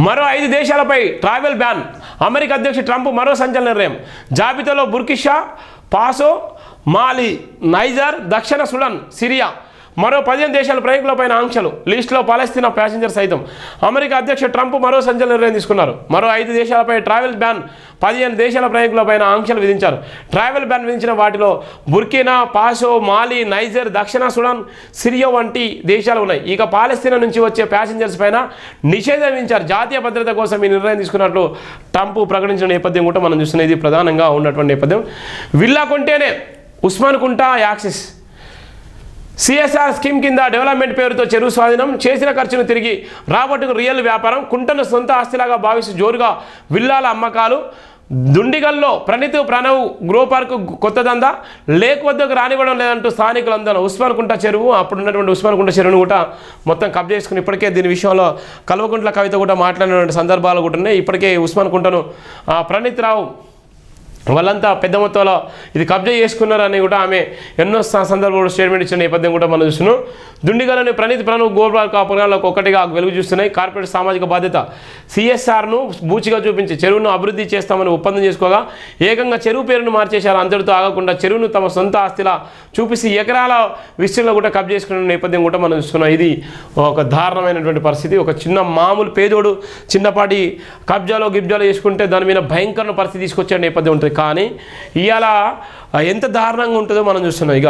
మరో 5 దేశాలపై travel ban. America అధ్యక్షుడు Trump మరో సంచలన నిర్ణయం. జాబితాలో బుర్కిషా ఫాసో, మాలి, నైజర్, దక్షిణ సుడాన్, సిరియా మరో 15 దేశాల ప్రయాణికులపైన ఆంక్షలు. లిస్టులో పాలస్తీనా ప్యాసింజర్ సైతం. అమెరికా అధ్యక్షుడు ట్రంప్ మరో సంచలన నిర్ణయం తీసుకున్నారు. మరో 5 దేశాలపై ట్రావెల్ బ్యాన్, 15 దేశాల ప్రయాణికులపైన ఆంక్షలు విధించారు. ట్రావెల్ బ్యాన్ విధించిన వాటిలో బుర్కినా ఫాసో, మాలి, నైజర్, దక్షిణ సుడాన్, సిరియా వంటి దేశాలు ఉన్నాయి. ఇక పాలస్తీనా నుంచి వచ్చే ప్యాసింజర్స్ పైన నిషేధం విధించారు. జాతీయ భద్రత కోసం ఈ నిర్ణయం తీసుకున్నట్లు ట్రంప్ ప్రకటించిన నేపథ్యం కూడా మనం చూస్తున్నది ప్రధానంగా ఉన్నటువంటి నేపథ్యం. విల్లా కొంటేనే ఉస్మాన్ కుంట యాక్సిస్. సిఎస్ఆర్ స్కీమ్ కింద డెవలప్మెంట్ పేరుతో చెరువు స్వాధీనం, చేసిన ఖర్చును తిరిగి రాబట్టుకు రియల్ వ్యాపారం, కుంటను సొంత ఆస్తిలాగా భావిస్తూ జోరుగా విల్లాల అమ్మకాలు. దుండిగల్లో ప్రణవ్ గ్రో పార్క్ కొత్త దందా, లేక్ వద్దకు రానివ్వడం లేదంటూ స్థానికులందరూ ఉస్మాన్ కుంట చెరువు, అప్పుడు ఉన్నటువంటి ఉస్మాన్ కుంట చెరువును కూడా మొత్తం కబ్జా చేసుకుని ఇప్పటికే దీని విషయంలో కల్వకుంట్ల కవిత కూడా మాట్లాడినటువంటి సందర్భాలు కూడా ఉన్నాయి. ఇప్పటికే ఉస్మాన్ కుంటను ప్రణీత్ రావు వాళ్ళంతా పెద్ద మొత్తంలో ఇది కబ్జా చేసుకున్నారని కూడా ఆమె ఎన్నో సందర్భంలో స్టేట్మెంట్ ఇచ్చిన నేపథ్యం కూడా మనం చూస్తున్నాం. దుండిగల్లోని ప్రణవ్ గోపార్క్ అపరాలకు ఒక్కటిగా వెలుగు చూస్తున్నాయి. కార్పొరేట్ సామాజిక బాధ్యత సిఎస్ఆర్ను బూచిగా చూపించి చెరువును అభివృద్ధి చేస్తామని ఒప్పందం చేసుకోగా ఏకంగా చెరువు పేరును మార్చేశారు. అంతటితో ఆగకుండా చెరువును తమ సొంత ఆస్తిలా చూపిస్తే ఎకరాల విస్తీర్ణంలో కూడా కబ్జా చేసుకున్న నేపథ్యం కూడా మనం చూస్తున్నాం. ఇది ఒక దారుణమైనటువంటి పరిస్థితి. ఒక చిన్న మామూలు పేదోడు చిన్నపాటి కబ్జాలో చేసుకుంటే దాని మీద భయంకరమైన పరిస్థితి తీసుకొచ్చే నేపథ్యం ఉంటుంది. కానీ ఇవాళ ఎంత దారుణంగా ఉంటుందో మనం చూస్తున్నాం. ఇక